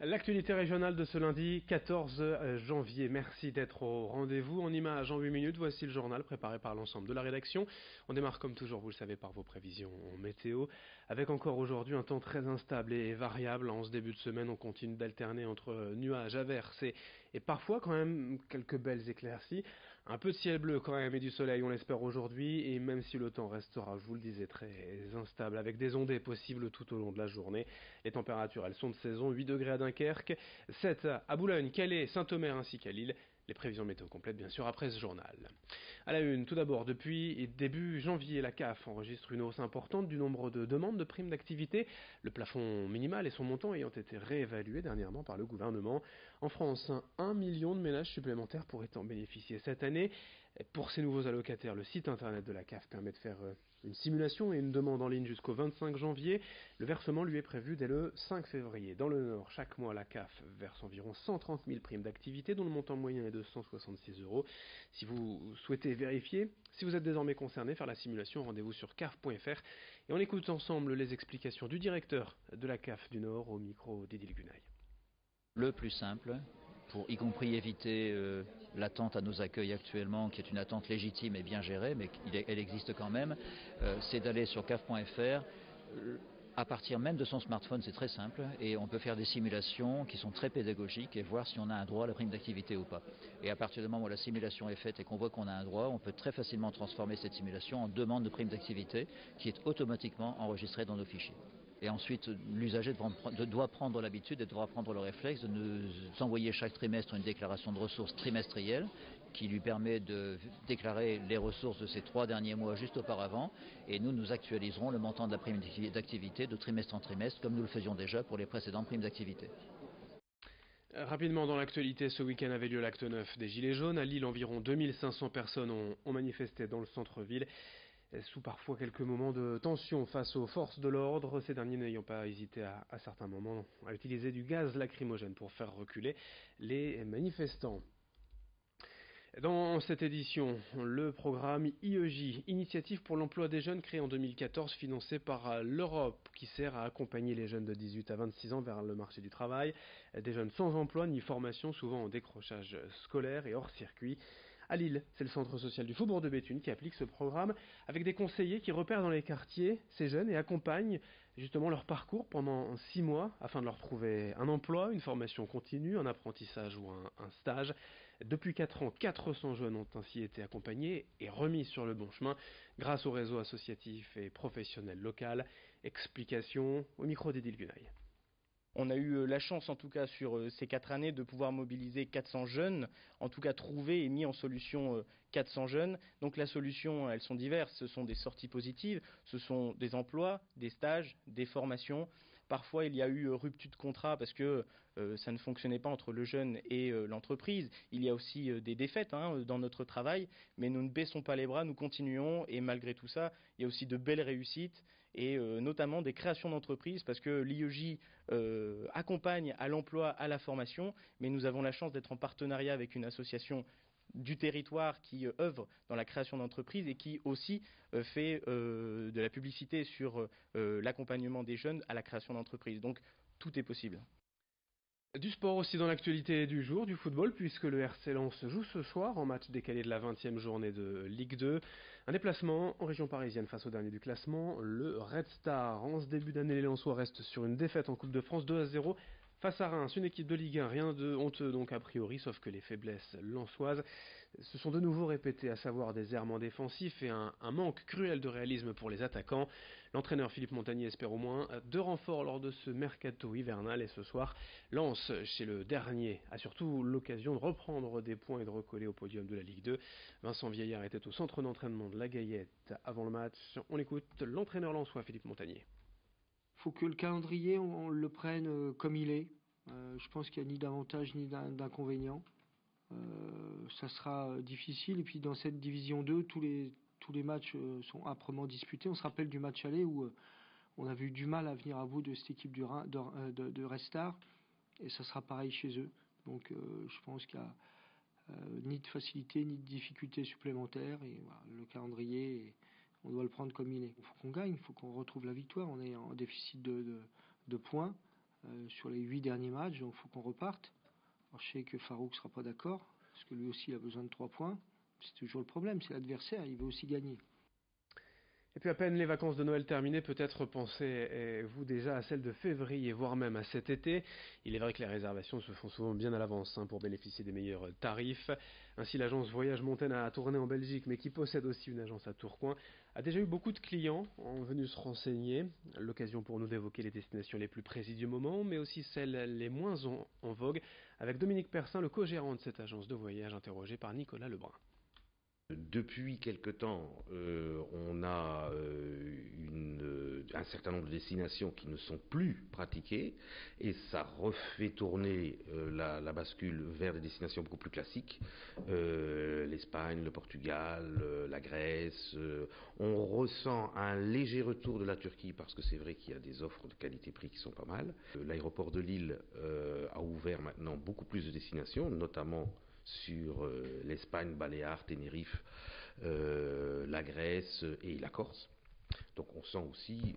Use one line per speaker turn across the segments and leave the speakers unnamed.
L'actualité régionale de ce lundi 14 janvier. Merci d'être au rendez-vous. En images en 8 minutes, voici le journal préparé par l'ensemble de la rédaction. On démarre comme toujours, vous le savez, par vos prévisions météo. Avec encore aujourd'hui un temps très instable et variable. En ce début de semaine, on continue d'alterner entre nuages, averses et parfois quand même quelques belles éclaircies. Un peu de ciel bleu quand même et du soleil, on l'espère aujourd'hui. Et même si le temps restera, je vous le disais, très instable, avec des ondées possibles tout au long de la journée. Les températures, elles sont de saison, 8 degrés à Dunkerque, 7 à Boulogne, Calais, Saint-Omer ainsi qu'à Lille. Les prévisions météo complètes bien sûr après ce journal. À la une, tout d'abord, depuis début janvier, la CAF enregistre une hausse importante du nombre de demandes de primes d'activité, le plafond minimal et son montant ayant été réévalués dernièrement par le gouvernement. En France, 1 million de ménages supplémentaires pourraient en bénéficier cette année. Pour ces nouveaux allocataires, le site internet de la CAF permet de faire une simulation et une demande en ligne jusqu'au 25 janvier. Le versement lui est prévu dès le 5 février. Dans le Nord, chaque mois, la CAF verse environ 130 000 primes d'activité, dont le montant moyen est de 166 euros. Si vous souhaitez vérifier, si vous êtes désormais concerné, faire la simulation, rendez-vous sur caf.fr. Et on écoute ensemble les explications du directeur de la CAF du Nord au micro d'Edil Gunaï.
Le plus simple, pour y compris éviter l'attente à nos accueils actuellement, qui est une attente légitime et bien gérée, mais elle existe quand même, c'est d'aller sur caf.fr. À partir même de son smartphone, c'est très simple, et on peut faire des simulations qui sont très pédagogiques et voir si on a un droit à la prime d'activité ou pas. Et à partir du moment où la simulation est faite et qu'on voit qu'on a un droit, on peut très facilement transformer cette simulation en demande de prime d'activité qui est automatiquement enregistrée dans nos fichiers. Et ensuite, l'usager doit prendre l'habitude et devra prendre le réflexe de nous envoyer chaque trimestre une déclaration de ressources trimestrielle qui lui permet de déclarer les ressources de ces 3 derniers mois juste auparavant. Et nous actualiserons le montant de la prime d'activité de trimestre en trimestre, comme nous le faisions déjà pour les précédentes primes d'activité.
Rapidement dans l'actualité, ce week-end avait lieu l'acte 9 des Gilets jaunes. À Lille, environ 2500 personnes ont manifesté dans le centre-ville, sous parfois quelques moments de tension face aux forces de l'ordre, ces derniers n'ayant pas hésité à certains moments à utiliser du gaz lacrymogène pour faire reculer les manifestants. Dans cette édition, le programme IEJ, Initiative pour l'emploi des jeunes, créé en 2014, financé par l'Europe, qui sert à accompagner les jeunes de 18 à 26 ans vers le marché du travail, des jeunes sans emploi ni formation, souvent en décrochage scolaire et hors circuit. À Lille, c'est le centre social du Faubourg de Béthune qui applique ce programme avec des conseillers qui repèrent dans les quartiers ces jeunes et accompagnent justement leur parcours pendant 6 mois afin de leur trouver un emploi, une formation continue, un apprentissage ou un stage. Depuis 4 ans, 400 jeunes ont ainsi été accompagnés et remis sur le bon chemin grâce au réseau associatif et professionnel local. Explication au micro d'Edil Gunaï.
On a eu la chance, en tout cas, sur ces 4 années, de pouvoir mobiliser 400 jeunes, en tout cas trouver et mis en solution 400 jeunes. Donc la solution, elles sont diverses. Ce sont des sorties positives, ce sont des emplois, des stages, des formations. Parfois, il y a eu rupture de contrat parce que ça ne fonctionnait pas entre le jeune et l'entreprise. Il y a aussi des défaites dans notre travail, mais nous ne baissons pas les bras, nous continuons. Et malgré tout ça, il y a aussi de belles réussites et notamment des créations d'entreprises parce que l'IEJ accompagne à l'emploi, à la formation, mais nous avons la chance d'être en partenariat avec une association du territoire qui œuvre dans la création d'entreprises et qui aussi fait de la publicité sur l'accompagnement des jeunes à la création d'entreprises. Donc tout est possible.
Du sport aussi dans l'actualité du jour, du football, puisque le RC Lens joue ce soir en match décalé de la 20e journée de Ligue 2. Un déplacement en région parisienne face au dernier du classement, le Red Star. En ce début d'année, les Lensois restent sur une défaite en Coupe de France 2-0 face à Reims, une équipe de Ligue 1, rien de honteux donc a priori, sauf que les faiblesses lensoises se sont de nouveau répétées, à savoir des errements défensifs et un manque cruel de réalisme pour les attaquants. L'entraîneur Philippe Montagnier espère au moins 2 renforts lors de ce mercato hivernal et ce soir, Lens, chez le dernier, a surtout l'occasion de reprendre des points et de recoller au podium de la Ligue 2. Vincent Vieillard était au centre d'entraînement de la Gaillette avant le match. On écoute l'entraîneur lensois Philippe Montagnier.
Il faut que le calendrier, on le prenne comme il est. Je pense qu'il n'y a ni d'avantage ni d'inconvénient. Ça sera difficile. Et puis dans cette division 2, tous les matchs sont âprement disputés. On se rappelle du match aller où on avait eu du mal à venir à bout de cette équipe de Red Star. Et ça sera pareil chez eux. Donc je pense qu'il n'y a ni de facilité ni de difficulté supplémentaire. Et voilà, le calendrier, on doit le prendre comme il est. Il faut qu'on gagne, il faut qu'on retrouve la victoire. On est en déficit de points. sur les 8 derniers matchs, donc il faut qu'on reparte. Alors, je sais que Farouk ne sera pas d'accord, parce que lui aussi il a besoin de 3 points. C'est toujours le problème, c'est l'adversaire, il veut aussi gagner.
Et puis à peine les vacances de Noël terminées, peut-être pensez-vous déjà à celles de février, voire même à cet été. Il est vrai que les réservations se font souvent bien à l'avance pour bénéficier des meilleurs tarifs. Ainsi, l'agence Voyage Montaigne a tourné en Belgique, mais qui possède aussi une agence à Tourcoing, a déjà eu beaucoup de clients venus se renseigner. L'occasion pour nous d'évoquer les destinations les plus précises du moment, mais aussi celles les moins en vogue, avec Dominique Persin, le co-gérant de cette agence de voyage, interrogé par Nicolas Lebrun.
Depuis quelque temps, on a un certain nombre de destinations qui ne sont plus pratiquées et ça refait tourner la bascule vers des destinations beaucoup plus classiques. L'Espagne, le Portugal, la Grèce. On ressent un léger retour de la Turquie parce que c'est vrai qu'il y a des offres de qualité-prix qui sont pas mal. L'aéroport de Lille a ouvert maintenant beaucoup plus de destinations, notamment sur l'Espagne, Baléares, Tenerife, la Grèce et la Corse. Donc on sent aussi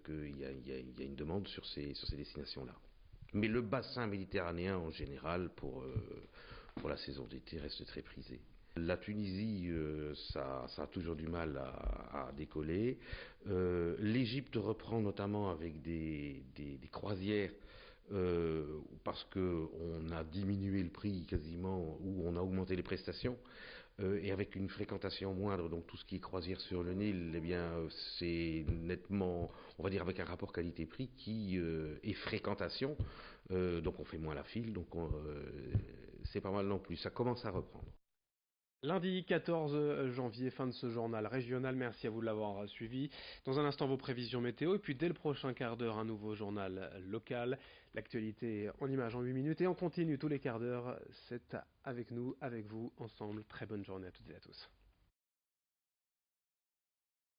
qu'il y a une demande sur ces destinations-là. Mais le bassin méditerranéen en général pour la saison d'été reste très prisé. La Tunisie, ça a toujours du mal à décoller. L'Égypte reprend notamment avec des croisières parce qu'on a diminué le prix quasiment, ou on a augmenté les prestations, et avec une fréquentation moindre, donc tout ce qui est croisière sur le Nil, eh bien, c'est nettement, on va dire, avec un rapport qualité-prix qui est fréquentation, donc on fait moins la file, donc c'est pas mal non plus, ça commence à reprendre.
Lundi 14 janvier, fin de ce journal régional. Merci à vous de l'avoir suivi. Dans un instant, vos prévisions météo. Et puis, dès le prochain quart d'heure, un nouveau journal local. L'actualité en images en 8 minutes. Et on continue tous les quarts d'heure. C'est avec nous, avec vous, ensemble. Très bonne journée à toutes et à tous.